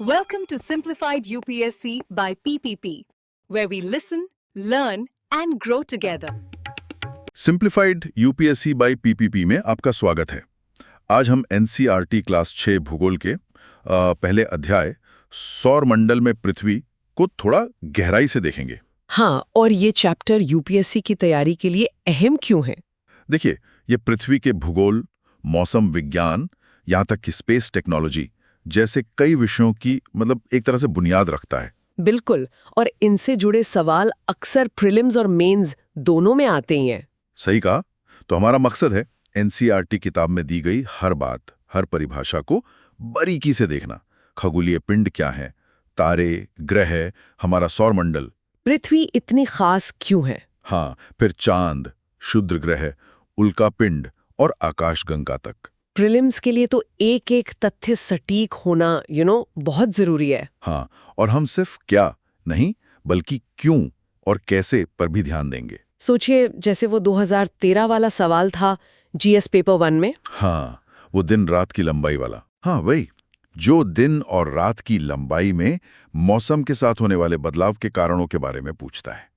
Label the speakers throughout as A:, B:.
A: Welcome to Simplified UPSC by PPP, where we listen, learn, and grow together.
B: Simplified UPSC by PPP में आपका स्वागत है। आज हम एनसीईआरटी क्लास 6 भूगोल के पहले अध्याय सौर मंडल में पृथ्वी को थोड़ा गहराई से देखेंगे।
C: हाँ, और ये चैप्टर यूपीएससी की तैयारी के लिए अहम क्यों है?
B: देखिए, ये पृथ्वी के भूगोल, मौसम विज्ञान, यहाँ तक कि स्पेस टेक्नोलॉजी जैसे कई विषयों की एक तरह से बुनियाद रखता है।
C: बिल्कुल, और इनसे जुड़े सवाल अक्सर प्रीलिम्स और मेंस दोनों में आते ही हैं।
B: सही कहा। तो हमारा मकसद है एनसीईआरटी किताब में दी गई हर बात, हर परिभाषा को बारीकी से देखना। खगोलीय पिंड क्या है, तारे, ग्रह, हमारा सौरमंडल,
C: पृथ्वी इतनी खास क्यों है?
B: हाँ, फिर चांद, क्षुद्र ग्रह, उल्का पिंड और आकाशगंगा तक।
C: प्रीलिम्स के लिए तो एक एक तथ्य सटीक होना बहुत जरूरी है।
B: हाँ, और हम सिर्फ क्या नहीं बल्कि क्यों और कैसे पर भी ध्यान देंगे।
C: सोचिए, जैसे वो 2013 वाला सवाल था जीएस पेपर 1 में।
B: हाँ, वो दिन रात की लंबाई वाला। हाँ, वही जो दिन और रात की लंबाई में मौसम के साथ होने वाले बदलाव के कारणों के बारे में पूछता है।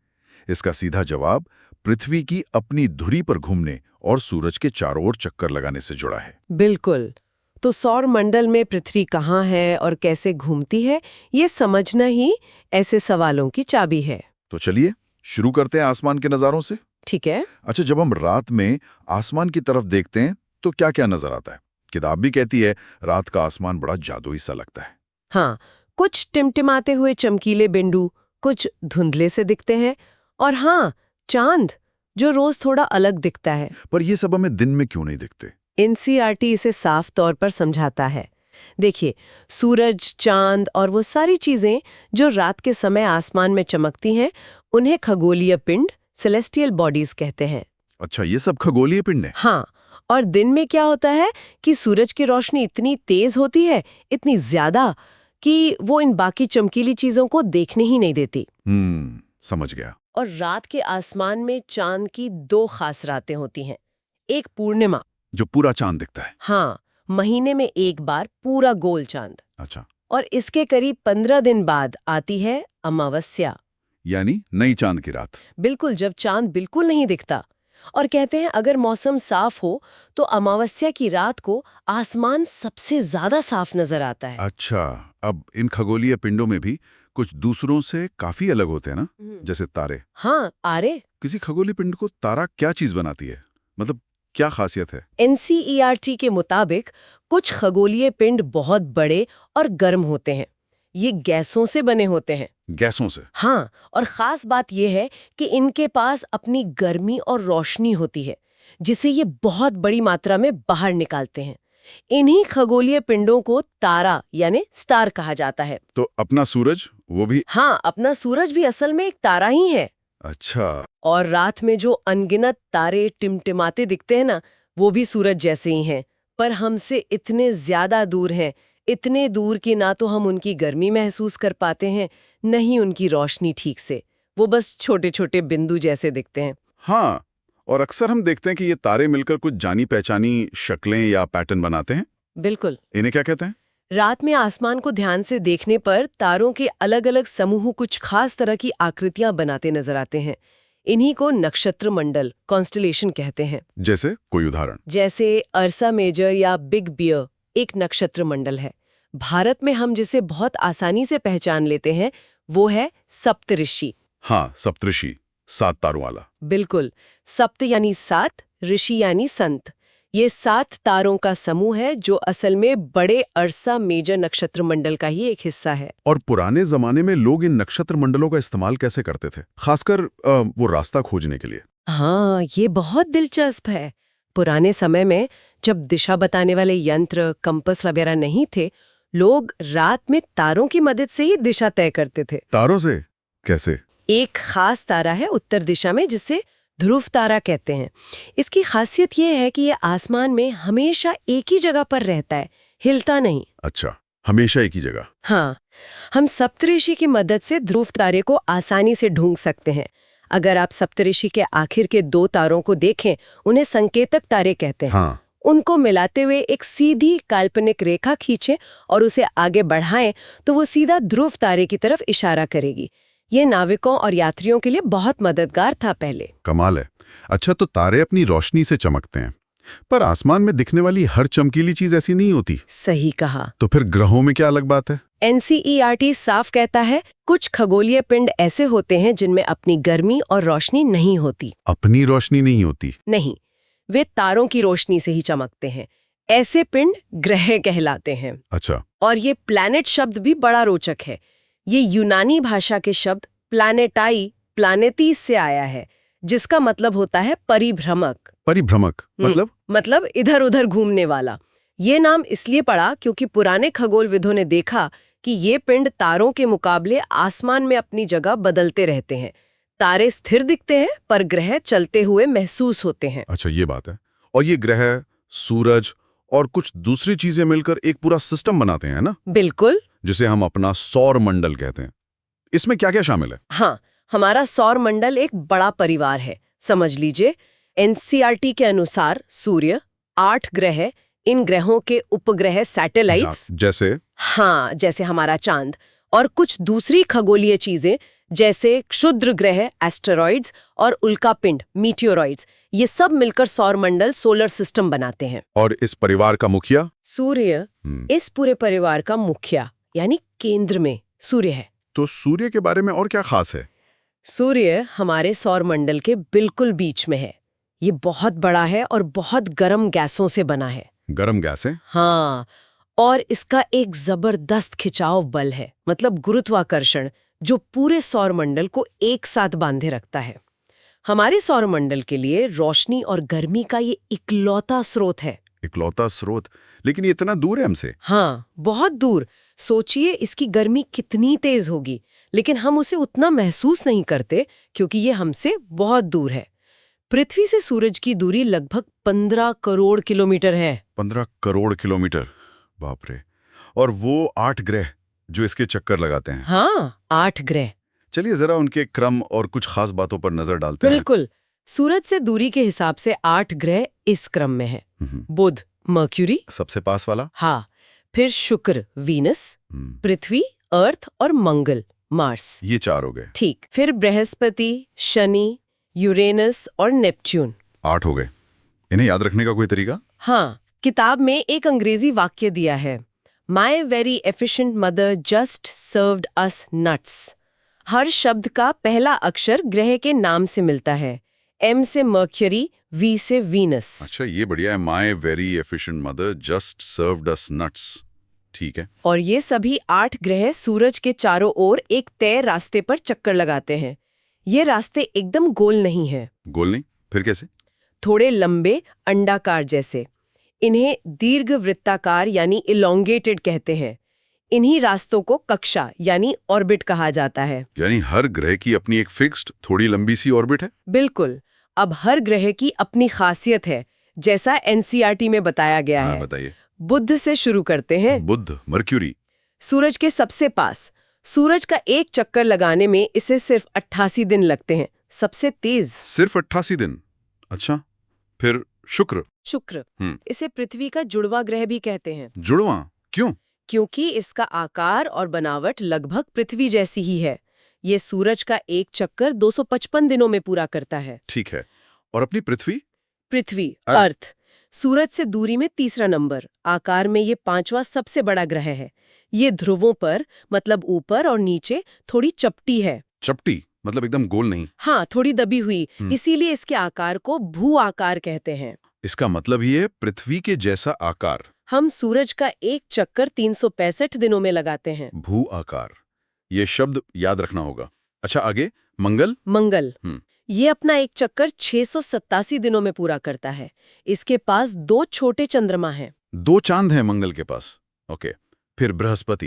B: इसका सीधा जवाब पृथ्वी की अपनी धुरी पर घूमने और सूरज के चारों ओर चक्कर लगाने से जुड़ा है।
C: बिल्कुल। तो सौर मंडल में पृथ्वी कहाँ है और कैसे घूमती है, ये समझना ही ऐसे सवालों की चाबी है।
B: तो चलिए शुरू करते हैं आसमान के नज़ारों से।
C: ठीक है।
B: अच्छा, जब हम रात में आसमान की तरफ देखते हैं तो क्या क्या नजर आता है? किताब भी कहती है रात का आसमान बड़ा जादुई सा लगता है।
C: हाँ, कुछ टिमटिमाते हुए चमकीले बिंदु, कुछ धुंधले से दिखते हैं, और हाँ, चांद जो रोज थोड़ा अलग दिखता है।
B: पर ये सब हमें दिन में क्यों नहीं दिखते?
C: एनसीईआरटी इसे साफ तौर पर समझाता है। देखिए, सूरज, चांद और वो सारी चीजें जो रात के समय आसमान में चमकती हैं, उन्हें खगोलीय पिंड, सेलेस्टियल बॉडीज कहते हैं।
B: अच्छा, ये सब खगोलीय पिंड है।
C: हाँ, और दिन में क्या होता है कि सूरज की रोशनी इतनी तेज होती है, इतनी ज्यादा, कि वो इन बाकी चमकीली चीजों को देखने ही नहीं देती।
B: समझ गया।
C: और रात के आसमान में चांद की 2 खास रातें होती हैं। एक पूर्णिमा,
B: जो पूरा चांद दिखता है।
C: हाँ, महीने में एक बार पूरा गोल चांद।
B: अच्छा।
C: और इसके करीब 15 दिन बाद आती है अमावस्या,
B: यानी नई चांद की रात।
C: बिल्कुल, जब चांद बिल्कुल नहीं दिखता। और कहते हैं अगर मौसम साफ हो तो अमावस्या की रात को आसमान सबसे ज्यादा साफ नजर आता है।
B: अच्छा, अब इन खगोलीय पिंडों में भी कुछ दूसरों से काफी अलग होते हैं ना, जैसे तारे।
C: हाँ, आरे।
B: किसी खगोलीय पिंड को तारा क्या चीज बनाती है? क्या खासियत है?
C: एनसीईआरटी के मुताबिक कुछ खगोलीय पिंड बहुत बड़े और गर्म होते हैं। ये गैसों से बने होते हैं।
B: गैसों से?
C: हाँ, और खास बात यह है कि इनके पास अपनी गर्मी और रोशनी होती है, जिसे ये बहुत बड़ी मात्रा में बाहर निकालते हैं। इन्हीं खगोलीय पिंडों को तारा यानी स्टार कहा जाता है।
B: तो अपना सूरज, वो भी?
C: हाँ, अपना सूरज भी असल में एक तारा ही है।
B: अच्छा।
C: और रात में जो अनगिनत तारे टिमटिमाते दिखते हैं ना, वो भी सूरज जैसे ही हैं, पर हमसे इतने ज्यादा दूर हैं, इतने दूर कि ना तो हम उनकी गर्मी महसूस कर पाते हैं, न ही उनकी रोशनी ठीक से। वो बस छोटे छोटे बिंदु जैसे दिखते हैं।
B: हाँ, और अक्सर हम देखते हैं कि ये तारे मिलकर कुछ जानी पहचानी शक्लें या पैटर्न बनाते हैं।
C: बिल्कुल।
B: इन्हें क्या कहते हैं?
C: रात में आसमान को ध्यान से देखने पर तारों के अलग अलग समूह कुछ खास तरह की आकृतियां बनाते नजर आते हैं। इन्हीं को नक्षत्र मंडल, कॉन्स्टलेशन कहते हैं।
B: जैसे कोई उदाहरण?
C: जैसे अर्सा मेजर या बिग बियर एक नक्षत्र मंडल है। भारत में हम जिसे बहुत आसानी से पहचान लेते हैं वो है सप्तऋषि।
B: हाँ, सप्तऋषि, 7 तारों वाला।
C: बिल्कुल, सप्त यानी 7, ऋषि यानी संत। ये 7 तारों का समूह है जो असल में बड़े अर्सा मेजर नक्षत्र मंडल का ही एक हिस्सा है।
B: और पुराने जमाने में लोग इन नक्षत्र मंडलों का इस्तेमाल कैसे करते थे, खासकर वो रास्ता खोजने के लिए?
C: हाँ, ये बहुत दिलचस्प है। पुराने समय में जब दिशा बताने वाले यंत्र, कंपास वगैरह नहीं थे, लोग रात में तारों की मदद से ही दिशा तय करते थे।
B: तारों से? कैसे?
C: एक खास तारा है उत्तर दिशा में जिसे ध्रुव तारा कहते हैं। इसकी खासियत यह है कि ये आसमान में हमेशा एक ही जगह पर रहता है, हिलता नहीं।
B: अच्छा, हमेशा एक ही जगह।
C: हाँ, हम सप्तऋषि की मदद से ध्रुव तारे को आसानी से ढूंढ सकते हैं। अगर आप सप्तऋषि के आखिर के 2 तारों को देखें, उन्हें संकेतक तारे कहते हैं।
B: हाँ।
C: उनको मिलाते हुए एक सीधी काल्पनिक रेखा खींचे और उसे आगे बढ़ाएं तो वो सीधा ध्रुव तारे की तरफ इशारा करेगी। ये नाविकों और यात्रियों के लिए बहुत मददगार था पहले।
D: कमाल है। अच्छा, तो तारे अपनी रोशनी से चमकते हैं, पर आसमान में दिखने वाली हर चमकीली चीज ऐसी नहीं होती।
C: सही कहा।
D: तो फिर ग्रहों में क्या अलग बात है?
C: NCERT साफ कहता है कुछ खगोलीय पिंड ऐसे होते हैं जिनमें अपनी गर्मी और रोशनी नहीं होती।
D: अपनी रोशनी नहीं होती?
C: नहीं, वे तारों की रोशनी से ही चमकते हैं। ऐसे पिंड ग्रह कहलाते हैं।
D: अच्छा।
C: और ये प्लैनेट शब्द भी बड़ा रोचक है। ये यूनानी भाषा के शब्द प्लैनेटाई प्लानेतीस से आया है, जिसका मतलब होता है परिभ्रमक।
D: परिभ्रमक
C: मतलब इधर उधर घूमने वाला। ये नाम इसलिए पड़ा क्योंकि पुराने खगोलविदों ने देखा कि ये पिंड तारों के मुकाबले आसमान में अपनी जगह बदलते रहते हैं। तारे स्थिर दिखते हैं पर ग्रह चलते हुए महसूस होते हैं।
D: अच्छा, ये बात है। और ये ग्रह, सूरज और कुछ दूसरी चीजें मिलकर एक पूरा सिस्टम बनाते हैं ना?
C: बिल्कुल।
D: जिसे हम अपना सौर मंडल कहते हैं। इसमें क्या क्या शामिल है?
C: हाँ, हमारा सौर मंडल एक बड़ा परिवार है, समझ लीजिए। NCERT के अनुसार सूर्य, 8 ग्रह, इन ग्रहों के उपग्रह सैटेलाइट्स, जैसे हमारा चांद, और कुछ दूसरी खगोलीय चीजें जैसे क्षुद्र ग्रह एस्टेरॉइड्स और उल्कापिंड मीटियोरॉइड्स, ये सब मिलकर सौर मंडल सोलर सिस्टम बनाते हैं।
D: और इस परिवार का मुखिया?
C: सूर्य इस पूरे परिवार का मुखिया, यानी केंद्र में सूर्य है।
D: तो सूर्य के बारे में और क्या खास है?
C: सूर्य हमारे सौर मंडल के बिल्कुल बीच में है। ये बहुत बड़ा है और बहुत गर्म गैसों से बना है।
D: गर्म गैस है?
C: हाँ, और इसका एक जबरदस्त खिंचाव बल है, मतलब गुरुत्वाकर्षण, जो पूरे सौर मंडल को एक साथ बांधे रखता है। हमारे सौर मंडल के लिए रोशनी और गर्मी का ये इकलौता स्रोत है।
D: इकलौता स्रोत? लेकिन ये इतना दूर है हमसे।
C: हाँ, बहुत दूर। सोचिए इसकी गर्मी कितनी तेज होगी, लेकिन हम उसे उतना महसूस नहीं करते क्योंकि ये हमसे बहुत दूर है। पृथ्वी से सूरज की दूरी लगभग 15 करोड़ किलोमीटर है।
D: 15 करोड़ किलोमीटर? बाप रे। और वो 8 ग्रह जो इसके चक्कर लगाते हैं?
C: हाँ, 8 ग्रह।
D: चलिए जरा उनके क्रम और कुछ खास बातों पर नजर डालते हैं।
C: बिल्कुल। सूरज से दूरी के हिसाब से 8 ग्रह इस क्रम में है। बुध, मर्क्यूरी
D: सबसे पास वाला।
C: हाँ, फिर शुक्र, वीनस, पृथ्वी, अर्थ और मंगल, मार्स।
D: ये 4 हो गए।
C: ठीक। फिर बृहस्पति, शनि, यूरेनस और नेपच्यून।
D: 8 हो गए। इन्हें याद रखने का कोई तरीका?
C: हाँ, किताब में एक अंग्रेजी वाक्य दिया है, my very efficient mother just served us nuts. हर शब्द का पहला अक्षर ग्रह के नाम से मिलता है। M से मर्क्यूरी, V से वीनस।
D: अच्छा, ये बढ़िया है। My very efficient mother just served us nuts. ठीक है।
C: और ये सभी 8 ग्रह सूरज के चारों ओर एक तय रास्ते पर चक्कर लगाते हैं। ये रास्ते एकदम गोल नहीं है।
D: गोल नहीं? फिर कैसे?
C: थोड़े लंबे, अंडाकार जैसे। इन्हें दीर्घवृत्ताकार यानी इलोंगेटेड कहते हैं। इन्हीं रास्तों को कक्षा यानी ऑर्बिट कहा जाता है।
D: यानी हर ग्रह की अपनी एक फिक्स्ड थोड़ी लंबी सी ऑर्बिट है?
C: बिल्कुल। अब हर ग्रह की अपनी खासियत है, जैसा NCERT में बताया गया है।
D: बताइए।
C: बुध से शुरू करते हैं।
D: बुध, मर्क्यूरी,
C: सूरज के सबसे पास। सूरज का एक चक्कर लगाने में इसे सिर्फ 88 दिन लगते हैं, सबसे तेज।
D: सिर्फ 88 दिन? अच्छा। फिर शुक्र।
C: शुक्र, इसे पृथ्वी का जुड़वा ग्रह भी कहते हैं।
D: जुड़वा क्यों?
C: क्योंकि इसका आकार और बनावट लगभग पृथ्वी जैसी ही है। ये सूरज का एक चक्कर 255 दिनों में पूरा करता है।
D: ठीक है। और अपनी पृथ्वी?
C: पृथ्वी, अर्थ, सूरज से दूरी में तीसरा नंबर, आकार में ये 5वां सबसे बड़ा ग्रह है। ये ध्रुवों पर, मतलब ऊपर और नीचे, थोड़ी चपटी है।
D: चपटी मतलब एकदम गोल नहीं?
C: हाँ, थोड़ी दबी हुई, इसीलिए इसके आकार को भू आकार कहते हैं।
D: इसका मतलब ये पृथ्वी के जैसा आकार।
C: हम सूरज का एक चक्कर 365 दिनों में लगाते हैं।
D: भू आकार, ये शब्द याद रखना होगा। अच्छा, आगे? मंगल?
C: मंगल, ये अपना एक चक्कर 687 दिनों में पूरा करता है। इसके पास 2 छोटे चंद्रमा हैं।
D: 2 चांद हैं मंगल के पास। ओके। फिर बृहस्पति,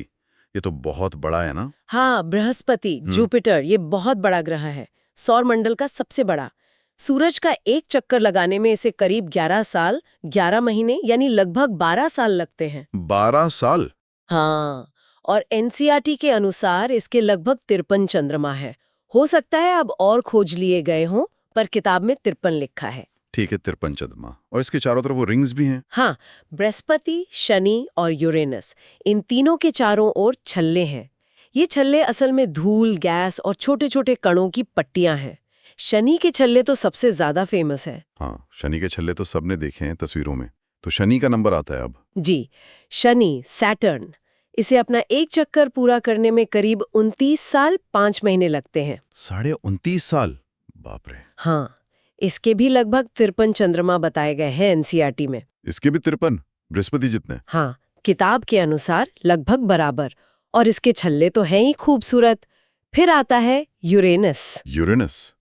D: ये तो बहुत बड़ा है ना?
C: हाँ, बृहस्पति, जुपिटर, ये बहुत बड़ा ग्रह है, सौर मंडल का सबसे बड़ा। सूरज का एक चक्कर लगाने में इसे करीब 11 साल, 11 महीने यानी लगभग 12 साल लगते हैं।
D: 12 साल?
C: हाँ, और NCERT के अनुसार इसके लगभग 53 चंद्रमा है। हो सकता है अब और खोज लिए गए हों, पर किताब में 53 लिखा है।
D: ठीक है, 53 चंद्रमा। और इसके चारों तरफ वो रिंग्स भी हैं।
C: हाँ, बृहस्पति, शनि और यूरेनस, इन तीनों के चारों ओर छल्ले हैं। ये छल्ले असल में धूल, गैस और छोटे छोटे कणों की पट्टियां हैं। शनि के छल्ले तो सबसे ज्यादा फेमस है।
D: हाँ, शनि के छल्ले तो सबने देखे हैं तस्वीरों में। तो शनि का नंबर आता है अब।
C: जी, शनि, सैटर्न, इसे अपना एक चक्कर पूरा करने में करीब 29 साल 5 महीने लगते हैं।
D: 29.5 साल, बाप रे।
C: हाँ, इसके भी लगभग 53 चंद्रमा बताए गए हैं एनसीईआरटी में।
D: इसके भी 53, बृहस्पति जितने।
C: हाँ, किताब के अनुसार लगभग बराबर। और इसके छल्ले तो हैं ही खूबसूरत। फिर आता है यूरेनस।
D: यूरेनस,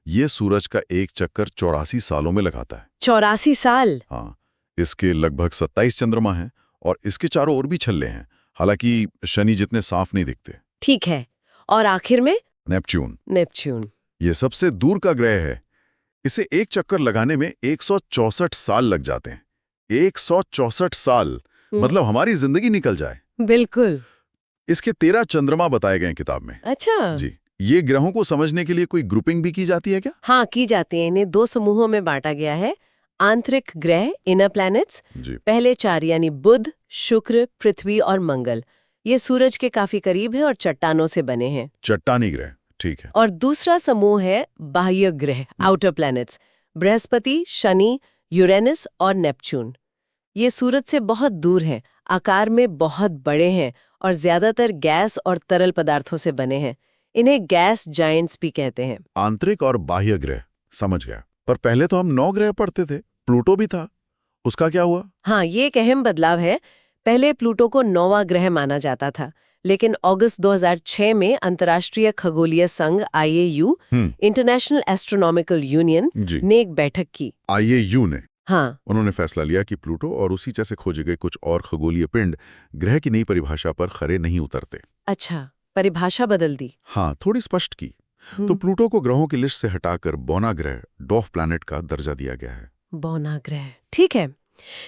D: ये सूरज का एक चक्कर 84 सालों में लगाता है।
C: 84 साल।
D: हाँ, इसके लगभग 27 चंद्रमा हैं और इसके चारों ओर भी छल्ले हैं। हालांकि शनि जितने साफ नहीं दिखते।
C: ठीक है। और आखिर में
D: नेपच्यून,
C: नेपच्यून।
D: ये सबसे दूर का ग्रह है। इसे एक चक्कर लगाने में 164 साल लग जाते हैं। 164 साल, मतलब हमारी जिंदगी निकल जाए।
C: बिल्कुल।
D: इसके 13 चंद्रमा बताए गए हैं किताब में।
C: अच्छा।
D: जी, ये ग्रहों को समझने के लिए कोई ग्रुपिंग भी की जाती है क्या?
C: हाँ, की जाती है। इन्हें 2 समूहों में बांटा गया है। आंतरिक ग्रह, इनर प्लैनेट्स,
D: जी,
C: पहले 4 यानी बुध, शुक्र, पृथ्वी और मंगल। ये सूरज के काफी करीब है और चट्टानों से बने हैं।
D: चट्टानी ग्रह, ठीक है।
C: और दूसरा समूह है बाह्य ग्रह, outer planets, Brihaspati, Shani, Uranus और नेपच्यून। ये सूरज से बहुत दूर हैं, आकार में बहुत बड़े हैं और ज्यादातर गैस और तरल पदार्थों से बने हैं। इन्हें गैस जायंट्स भी कहते हैं।
D: आंतरिक और बाह्य ग्रह, समझ गया। पर पहले तो हम 9 ग्रह पढ़ते थे, प्लूटो भी था, उसका क्या हुआ?
C: हाँ, ये एक अहम बदलाव है। पहले प्लूटो को 9वां ग्रह माना जाता था, लेकिन अगस्त 2006 में अंतर्राष्ट्रीय खगोलीय संघ IAU, इंटरनेशनल एस्ट्रोनॉमिकल यूनियन,
D: जी,
C: ने एक बैठक की।
D: IAU ने
C: हाँ,
D: उन्होंने फैसला लिया कि प्लूटो और उसी जैसे खोजे गए कुछ और खगोलीय पिंड ग्रह की नई परिभाषा पर खरे नहीं उतरते।
C: अच्छा, परिभाषा बदल दी।
D: हाँ, थोड़ी स्पष्ट की। तो प्लूटो को ग्रहों की लिस्ट से हटाकर बौना ग्रह, डॉफ प्लैनेट का दर्जा दिया गया है।
C: बौना ग्रह, ठीक है।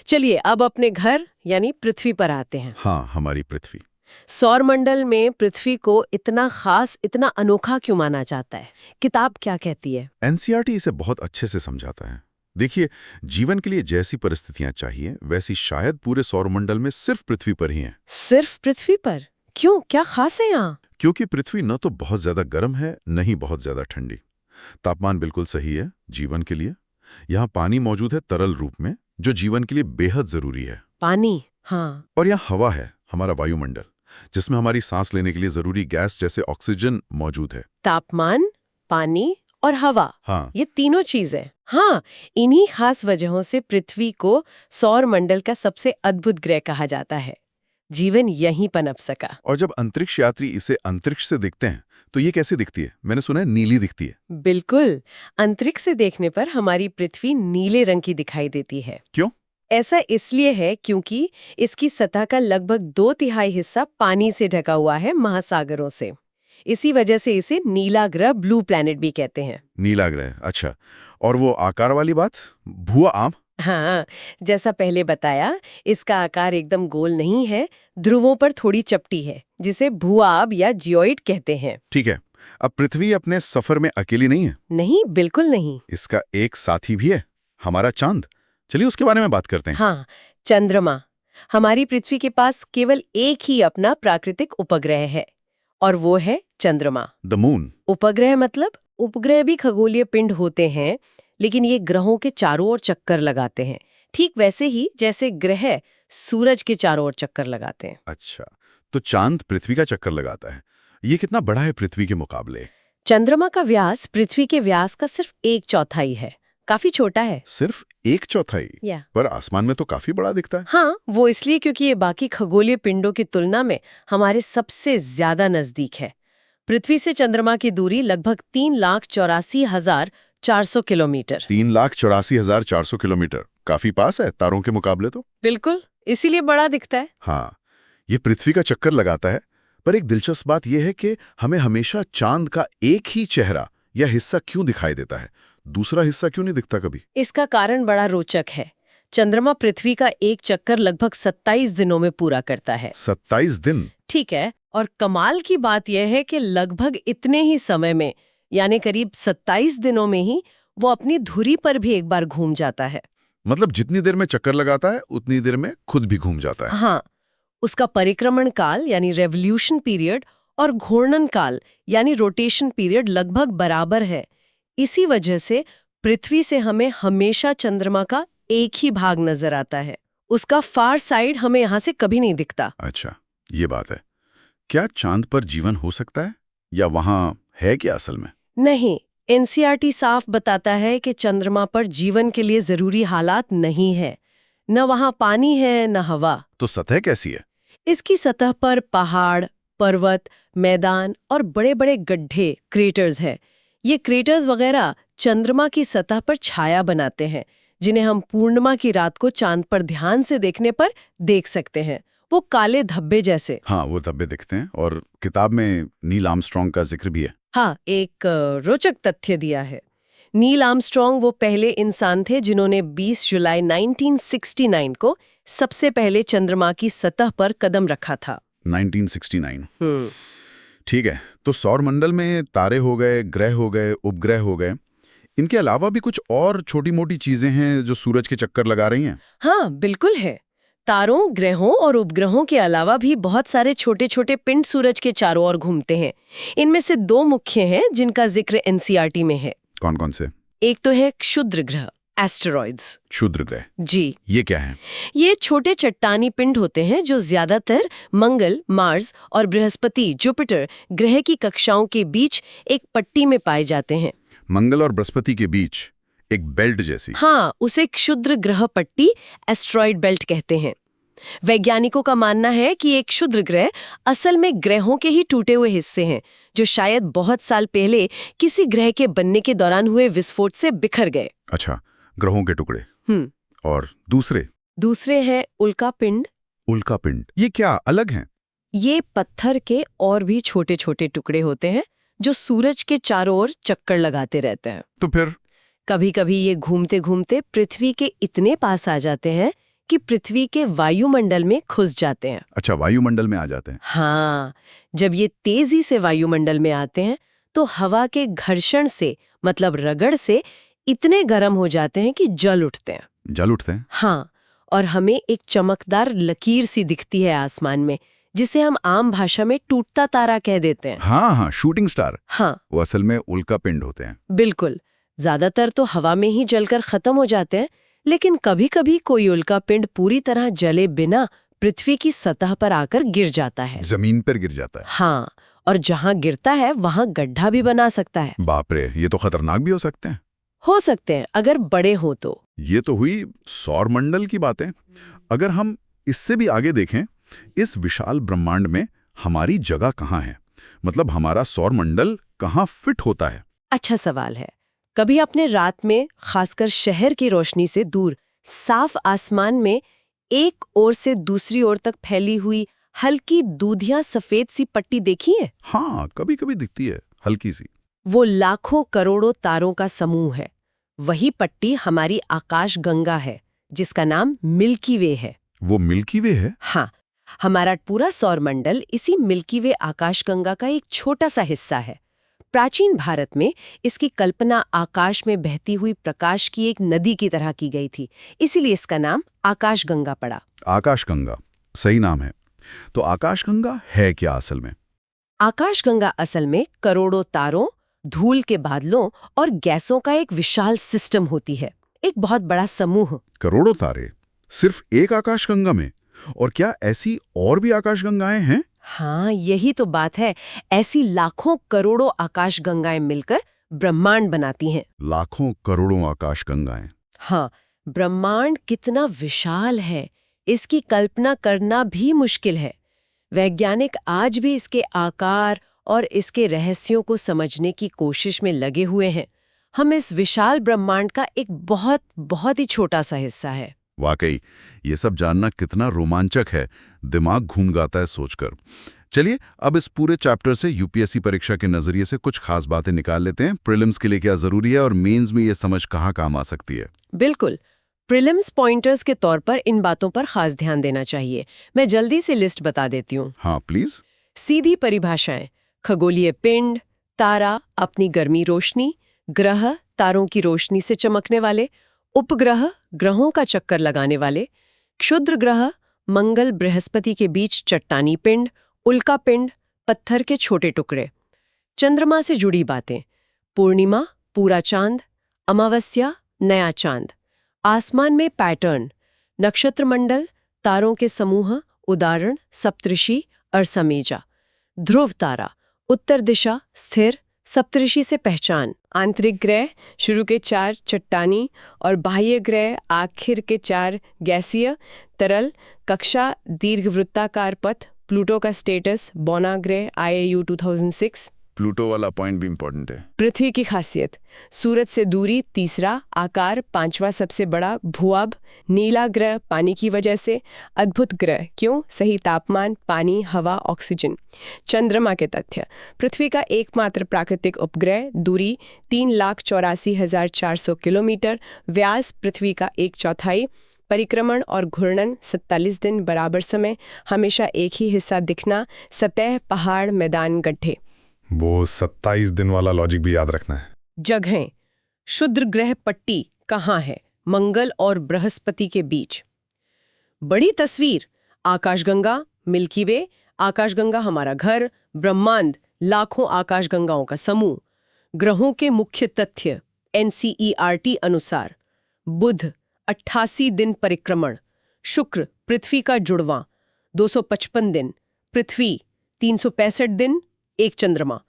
C: चलिए अब अपने घर यानी पृथ्वी पर आते हैं।
D: हाँ, हमारी पृथ्वी।
C: सौरमंडल में पृथ्वी को इतना खास, इतना अनोखा क्यों माना जाता है? किताब क्या कहती है?
D: NCERT इसे बहुत अच्छे से समझाता है। देखिए, जीवन के लिए जैसी परिस्थितियां चाहिए वैसी शायद पूरे सौरमंडल में सिर्फ पृथ्वी पर ही हैं।
C: सिर्फ पृथ्वी पर? क्यों, क्या खास है यहाँ?
D: क्योंकि पृथ्वी न तो बहुत ज्यादा गर्म है, न ही बहुत ज्यादा ठंडी। तापमान बिल्कुल सही है जीवन के लिए। यहाँ पानी मौजूद है तरल रूप में, जो जीवन के लिए बेहद जरूरी है।
C: पानी, हाँ।
D: और यहाँ हवा है, हमारा वायुमंडल, जिसमें हमारी सांस लेने के लिए जरूरी गैस जैसे ऑक्सीजन मौजूद है।
C: तापमान, पानी और हवा,
D: हाँ,
C: ये तीनों चीजें। हाँ, इन्हीं खास वजहों से पृथ्वी को सौरमंडल का सबसे अद्भुत ग्रह कहा जाता है। जीवन यहीं पनप सका।
D: और जब अंतरिक्ष यात्री इसे अंतरिक्ष से देखते हैं तो ये कैसे दिखती है? मैंने सुना है नीली दिखती है।
C: बिल्कुल, अंतरिक्ष से देखने पर हमारी पृथ्वी नीले रंग की दिखाई देती है।
D: क्यों?
C: ऐसा इसलिए है क्योंकि इसकी सतह का लगभग 2/3 हिस्सा पानी से ढका हुआ है, महासागरों से। इसी वजह से इसे नीला ग्रह, ब्लू प्लैनेट भी कहते हैं।
D: नीला ग्रह, अच्छा। और वो आकार वाली बात, भुआ आम?
C: हाँ, जैसा पहले बताया, इसका आकार एकदम गोल नहीं है, ध्रुवों पर थोड़ी चपटी है, जिसे भूआब या जियोइड कहते हैं।
D: ठीक है। अब पृथ्वी अपने सफर में अकेली नहीं है।
C: नहीं, बिल्कुल नहीं।
D: इसका एक साथी भी है, हमारा चांद। चलिए उसके बारे में बात करते हैं।
C: हाँ, चंद्रमा। हमारी पृथ्वी के पास केवल एक ही अपना प्राकृतिक उपग्रह है, और वो है चंद्रमा।
D: The moon.
C: उपग्रह मतलब? उपग्रह भी खगोलीय पिंड होते हैं, लेकिन ये ग्रहों के चारों ओर चक्कर लगाते हैं, ठीक वैसे ही जैसे ग्रह सूरज के चारों ओर चक्कर लगाते हैं।
D: अच्छा, तो चांद पृथ्वी का चक्कर लगाता है। ये कितना बड़ा है पृथ्वी के मुकाबले?
C: चंद्रमा का व्यास पृथ्वी के व्यास का सिर्फ 1/4 है, काफी छोटा है।
D: सिर्फ 1/4?
C: या
D: पर आसमान में तो काफी बड़ा दिखता है।
C: हाँ, वो इसलिए क्योंकि ये बाकी खगोलीय पिंडों की तुलना में हमारे सबसे ज्यादा नजदीक है। पृथ्वी से चंद्रमा की दूरी लगभग 3,84,400 किलोमीटर।
D: 3,84,400 किलोमीटर, काफी पास है तारों के मुकाबले तो।
C: बिल्कुल, इसीलिए बड़ा दिखता है।
D: हाँ, ये पृथ्वी का चक्कर लगाता है, पर एक दिलचस्प बात यह है कि हमें हमेशा चांद का एक ही चेहरा या हिस्सा क्यों दिखाई देता है, दूसरा हिस्सा क्यों नहीं दिखता कभी?
C: इसका कारण बड़ा रोचक है। चंद्रमा पृथ्वी का एक चक्कर लगभग 27 दिनों में पूरा करता है।
D: 27 दिन?
C: ठीक है, और कमाल की बात यह है कि लगभग इतने ही समय में, यानी करीब 27 दिनों में ही, वो अपनी धुरी पर भी एक बार घूम जाता है।
D: मतलब जितनी देर में चक्कर लगाता है उतनी देर में खुद भी घूम जाता है।
C: हाँ, उसका परिक्रमण काल यानी रेवोल्यूशन पीरियड और घूर्णन काल यानी रोटेशन पीरियड लगभग बराबर है। इसी वजह से पृथ्वी से हमें हमेशा चंद्रमा का एक ही भाग नजर आता है। उसका फार साइड हमें यहाँ से कभी नहीं दिखता।
D: अच्छा, ये बात है। क्या चांद पर जीवन हो सकता है या वहां है क्या असल में?
C: नहीं, एनसीईआरटी साफ बताता है कि चंद्रमा पर जीवन के लिए जरूरी हालात नहीं है। न वहां पानी है न हवा।
D: तो सतह कैसी है?
C: इसकी सतह पर पहाड़, पर्वत, मैदान और बड़े-बड़े गड्ढे, क्रेटर्स हैं। ये क्रेटर्स वगैरह चंद्रमा की सतह पर छाया बनाते हैं, जिन्हें हम पूर्णिमा की रात को चांद पर ध्यान से देखने पर देख सकते हैं। वो काले धब्बे जैसे।
D: हाँ, वो धब्बे दिखते हैं और किताब में नील आर्मस्ट्रांग का जिक्र भी है।
C: हाँ, एक रोचक तथ्य दिया है। नील आर्मस्ट्रांग वो पहले इंसान थे जिन्होंने 20 जुलाई 1969 को सबसे पहले चंद्रमा की सतह पर कदम रखा था।
D: 1969। ठीक है, तो सौरमंडल में तारे हो गए, ग्रह हो गए, उपग्रह हो गए। इनके अलावा भी कुछ और छोटी-मोटी चीजें हैं जो सूरज के चक्कर लगा रही हैं?
C: हाँ, बिल्कुल है। तारों, ग्रहों और उपग्रहों के अलावा भी बहुत सारे छोटे-छोटे पिंड सूरज के चारों ओर घूमते हैं। इनमें से 2 मुख्य हैं जिनका जिक्र एनसीईआरटी में है।
D: कौन-कौन से?
C: एक तो है क्षुद्र ग्रह, एस्टेरॉइड्स।
D: क्षुद्र ग्रह?
C: जी,
D: ये क्या है?
C: ये छोटे चट्टानी पिंड होते हैं जो ज्यादातर मंगल, मार्स और बृहस्पति, जुपिटर ग्रह की कक्षाओं के बीच एक पट्टी में पाए जाते हैं।
D: मंगल और बृहस्पति के बीच एक बेल्ट जैसी?
C: हाँ, उसे क्षुद्र ग्रह पट्टी, एस्ट्रॉइड बेल्ट कहते हैं। वैज्ञानिकों का मानना है कि एक क्षुद्र ग्रह असल में ग्रहों के ही टूटे हुए हिस्से हैं, जो शायद बहुत साल पहले किसी ग्रह के बनने के दौरान हुए विस्फोट से बिखर गए।
D: अच्छा, ग्रहों के टुकड़े। और
C: दूसरे हैं उल्का पिंड।
D: उल्का पिंड, ये क्या अलग हैं?
C: ये पत्थर के और भी छोटे छोटे टुकड़े होते हैं जो सूरज के चारों ओर चक्कर लगाते रहते हैं।
D: तो फिर?
C: कभी कभी ये घूमते घूमते पृथ्वी के इतने पास आ जाते हैं कि पृथ्वी के वायुमंडल में घुस जाते हैं।
D: अच्छा, वायुमंडल में आ जाते हैं।
C: हाँ, जब ये तेजी से वायुमंडल में आते हैं तो हवा के घर्षण से, मतलब रगड़ से, इतने गर्म हो जाते हैं कि जल उठते हैं।
D: जल उठते हैं?
C: हाँ, और हमें एक चमकदार लकीर सी दिखती है आसमान में, जिसे हम आम भाषा में टूटता तारा कह देते हैं।
D: हाँ, शूटिंग स्टार।
C: हाँ,
D: वो असल में उल्का पिंड होते हैं।
C: बिल्कुल। ज्यादातर तो हवा में ही जलकर खत्म हो जाते हैं, लेकिन कभी-कभी कोई उल्का पिंड पूरी तरह जले बिना पृथ्वी की सतह पर आकर गिर जाता है।
D: जमीन पर गिर जाता है?
C: हाँ, और जहाँ गिरता है वहाँ गड्ढा भी बना सकता है।
D: बाप रे, ये तो खतरनाक भी हो सकते हैं।
C: हो सकते हैं, अगर बड़े हो तो।
D: ये तो हुई सौरमंडल की बातें। अगर हम इससे भी आगे देखें, इस विशाल ब्रह्मांड में हमारी जगह कहाँ है? मतलब हमारा सौरमंडल कहाँ फिट होता है?
C: अच्छा सवाल है। कभी आपने रात में, खासकर शहर की रोशनी से दूर, साफ आसमान में एक ओर से दूसरी ओर तक फैली हुई हल्की दूधिया सफेद सी पट्टी देखी है?
D: हाँ, कभी-कभी दिखती है, हल्की सी।
C: वो लाखों करोड़ों तारों का समूह है। वही पट्टी हमारी आकाश गंगा है, जिसका नाम मिल्की वे है।
D: वो मिल्की वे है?
C: हाँ, हमारा पूरा सौरमंडल इसी मिल्की वे आकाशगंगा का एक छोटा सा हिस्सा है। प्राचीन भारत में इसकी कल्पना आकाश में बहती हुई प्रकाश की एक नदी की तरह की गई थी, इसीलिए इसका नाम आकाशगंगा पड़ा।
D: आकाशगंगा, सही नाम है। तो आकाशगंगा है क्या असल में?
C: आकाशगंगा असल में करोड़ों तारों, धूल के बादलों और गैसों का एक विशाल सिस्टम होती है, एक बहुत बड़ा समूह।
D: करोड़ों तारे सिर्फ एक आकाशगंगा में? और क्या ऐसी और भी आकाशगंगाएं हैं?
C: हाँ, यही तो बात है। ऐसी लाखों करोड़ों आकाशगंगाएं मिलकर ब्रह्मांड बनाती हैं।
D: लाखों करोड़ों आकाशगंगाएं।
C: हाँ, ब्रह्मांड कितना विशाल है, इसकी कल्पना करना भी मुश्किल है। वैज्ञानिक आज भी इसके आकार और इसके रहस्यों को समझने की कोशिश में लगे हुए हैं। हम इस विशाल ब्रह्मांड का एक बहुत बहुत ही छोटा सा हिस्सा है।
D: वाकई, ये सब जानना कितना रोमांचक है, दिमाग घूम जाता है सोचकर। चलिए, अब इस पूरे चैप्टर से यूपीएससी परीक्षा के नजरिए से कुछ खास बातें निकाल लेते हैं। प्रीलिम्स के लिए क्या जरूरी है और मेंस में ये समझ कहाँ काम आ सकती है।
C: बिल्कुल, प्रीलिम्स पॉइंटर्स के तौर पर इन बातों पर खास ध्यान देना चाहिए। मैं जल्दी से लिस्ट बता देती हूँ।
D: हाँ प्लीज।
C: सीधी परिभाषाएं: खगोलीय पिंड, तारा, अपनी गर्मी रोशनी, ग्रह तारों की रोशनी से चमकने वाले, उपग्रह ग्रहों का चक्कर लगाने वाले, क्षुद्र ग्रह मंगल बृहस्पति के बीच चट्टानी पिंड, उल्का पिंड, पत्थर के छोटे टुकड़े। चंद्रमा से जुड़ी बातें, पूर्णिमा पूरा चांद, अमावस्या नया चांद, आसमान में पैटर्न, नक्षत्र मंडल तारों के समूह, उदाहरण सप्तऋषि अर्सा मेजा, ध्रुव तारा उत्तर दिशा स्थिर, सप्तऋषि से पहचान, आंतरिक ग्रह शुरू के 4 चट्टानी और बाह्य ग्रह आखिर के 4 गैसीय, तरल कक्षा दीर्घवृत्ताकार पथ, प्लूटो का स्टेटस बौना ग्रह IAU 2006।
D: प्लूटो वाला पॉइंट भी इंपॉर्टेंट है।
C: पृथ्वी की खासियत, सूरज से दूरी तीसरा, आकार 5वां सबसे बड़ा, भूअब नीला ग्रह पानी की वजह से, अद्भुत ग्रह क्यों, सही तापमान, पानी, हवा, ऑक्सीजन। चंद्रमा के तथ्य, पृथ्वी का एकमात्र प्राकृतिक उपग्रह, दूरी 3,84,400 किलोमीटर, व्यास पृथ्वी का 1/4, परिक्रमण और घूर्णन 47 दिन, बराबर समय, हमेशा एक ही हिस्सा दिखना, सतह पहाड़ मैदान गड्ढे।
E: वो 27 दिन वाला लॉजिक भी याद रखना है।
C: जगहें, क्षुद्र ग्रह पट्टी कहाँ है, मंगल और बृहस्पति के बीच। बड़ी तस्वीर, आकाशगंगा मिल्की वे, आकाशगंगा हमारा घर, ब्रह्मांड लाखों आकाशगंगाओं का समूह। ग्रहों के मुख्य तथ्य NCERT अनुसार, बुध 88 दिन परिक्रमण, शुक्र पृथ्वी का जुड़वां 255 दिन, पृथ्वी 365 दिन 1 चंद्रमा,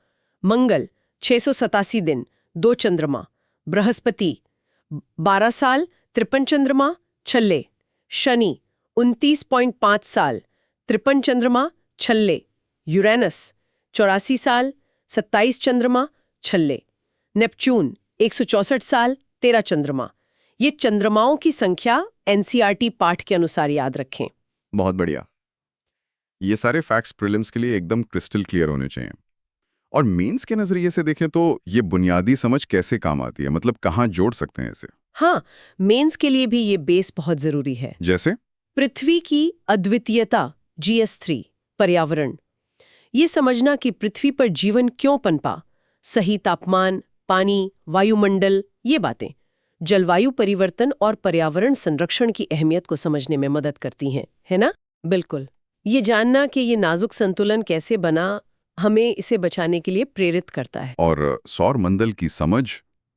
C: मंगल 687 दिन 2 चंद्रमा, बृहस्पति 12 साल 53 चंद्रमा छल्ले, शनि 29.5 साल 53 चंद्रमा छल्ले, यूरेनस 84 साल 27 चंद्रमा छल्ले, नेपच्यून 164 साल 13 चंद्रमा। ये चंद्रमाओं की संख्या NCERT पाठ के अनुसार याद रखें।
F: बहुत बढ़िया। ये सारे फैक्ट्स प्रीलिम्स के लिए एकदम क्रिस्टल क्लियर होने चाहिए। और मेंस के नजरिए से देखें तो ये बुनियादी समझ कैसे काम आती है, मतलब कहाँ जोड़ सकते हैं इसे?
C: हाँ, मेंस के लिए भी ये बेस बहुत जरूरी है।
F: जैसे
C: पृथ्वी की अद्वितीयता GS3, पर्यावरण, ये समझना कि पृथ्वी पर जीवन क्यों पनपा, सही तापमान, पानी, वायुमंडल, ये बातें जलवायु परिवर्तन और पर्यावरण संरक्षण की अहमियत को समझने में मदद करती हैं, है ना? बिल्कुल। ये जानना कि ये नाजुक संतुलन कैसे बना हमें इसे बचाने के लिए प्रेरित करता है।
B: और सौर मंडल की समझ,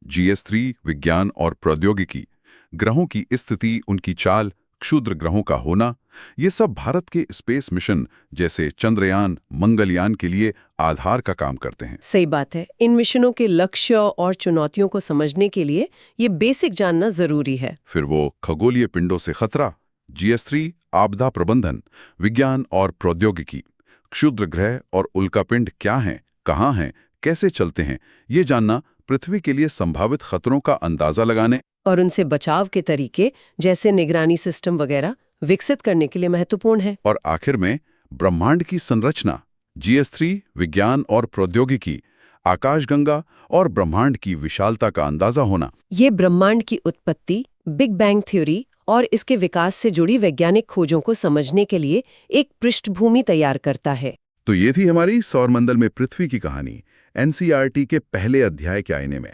B: GS3 विज्ञान और प्रौद्योगिकी, ग्रहों की स्थिति, उनकी चाल, क्षुद्र ग्रहों का होना, ये सब भारत के स्पेस मिशन जैसे चंद्रयान, मंगलयान के लिए आधार का काम करते हैं।
C: सही बात है। इन मिशनों के लक्ष्य और चुनौतियों को समझने के लिए ये बेसिक जानना जरूरी है।
B: फिर वो खगोलीय पिंडों से खतरा, GS3 आपदा प्रबंधन, विज्ञान और प्रौद्योगिकी, क्षुद्र ग्रह और उल्कापिंड क्या हैं, कहाँ हैं, कैसे चलते हैं, ये जानना पृथ्वी के लिए संभावित खतरों का अंदाजा लगाने
C: और उनसे बचाव के तरीके जैसे निगरानी सिस्टम वगैरह विकसित करने के लिए महत्वपूर्ण है।
B: और आखिर में ब्रह्मांड की संरचना, GS3 विज्ञान और प्रौद्योगिकी, आकाशगंगा और ब्रह्मांड की विशालता का अंदाजा होना।
C: ये ब्रह्मांड की उत्पत्ति, बिग बैंग थ्योरी और इसके विकास से जुड़ी वैज्ञानिक खोजों को समझने के लिए एक पृष्ठभूमि तैयार करता है।
B: तो ये थी हमारी सौरमंडल में पृथ्वी की कहानी, NCERT के पहले अध्याय के आईने में।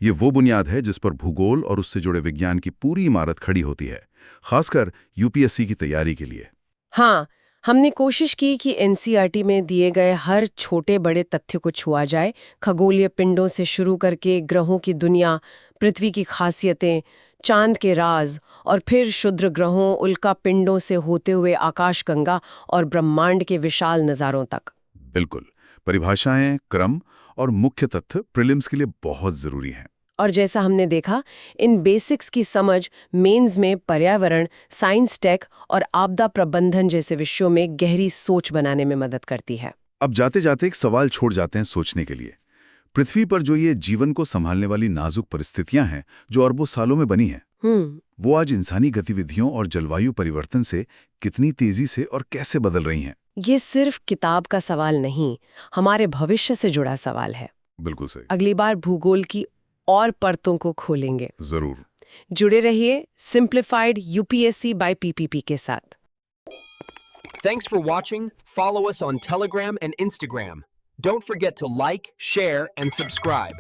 B: ये वो बुनियाद है जिस पर भूगोल और उससे जुड़े विज्ञान की पूरी इमारत खड़ी होती है, खासकर UPSC की तैयारी के लिए।
C: हाँ, हमने कोशिश की कि NCERT में दिए गए हर छोटे बड़े तथ्य को छुआ जाए, खगोलीय पिंडों से शुरू करके ग्रहों की दुनिया, पृथ्वी की खासियतें, चांद के राज और फिर क्षुद्र ग्रहों, उल्का पिंडों से होते हुए आकाशगंगा और ब्रह्मांड के विशाल नज़ारों तक।
B: बिल्कुल, परिभाषाएं, क्रम और मुख्य तथ्य प्रीलिम्स के लिए बहुत जरूरी हैं।
C: और जैसा हमने देखा, इन बेसिक्स की समझ मेंस में पर्यावरण, साइंस टेक और आपदा प्रबंधन जैसे विषयों में गहरी सोच बनाने में मदद करती है।
B: अब जाते जाते एक सवाल छोड़ जाते हैं सोचने के लिए। पृथ्वी पर जो ये जीवन को संभालने वाली नाजुक परिस्थितियां हैं जो अरबों सालों में बनी हैं, वो आज इंसानी गतिविधियों और जलवायु परिवर्तन से कितनी तेजी से और कैसे बदल रही हैं?
C: ये सिर्फ किताब का सवाल नहीं, हमारे भविष्य से जुड़ा सवाल है।
B: बिल्कुल सही।
C: अगली बार भूगोल की और परतों को खोलेंगे।
B: जरूर
C: जुड़े रहिए सिंप्लीफाइड UPSC by PPP के साथ।
G: Thanks for watching. Follow us on Telegram and Instagram. Don't forget to like, share, and subscribe.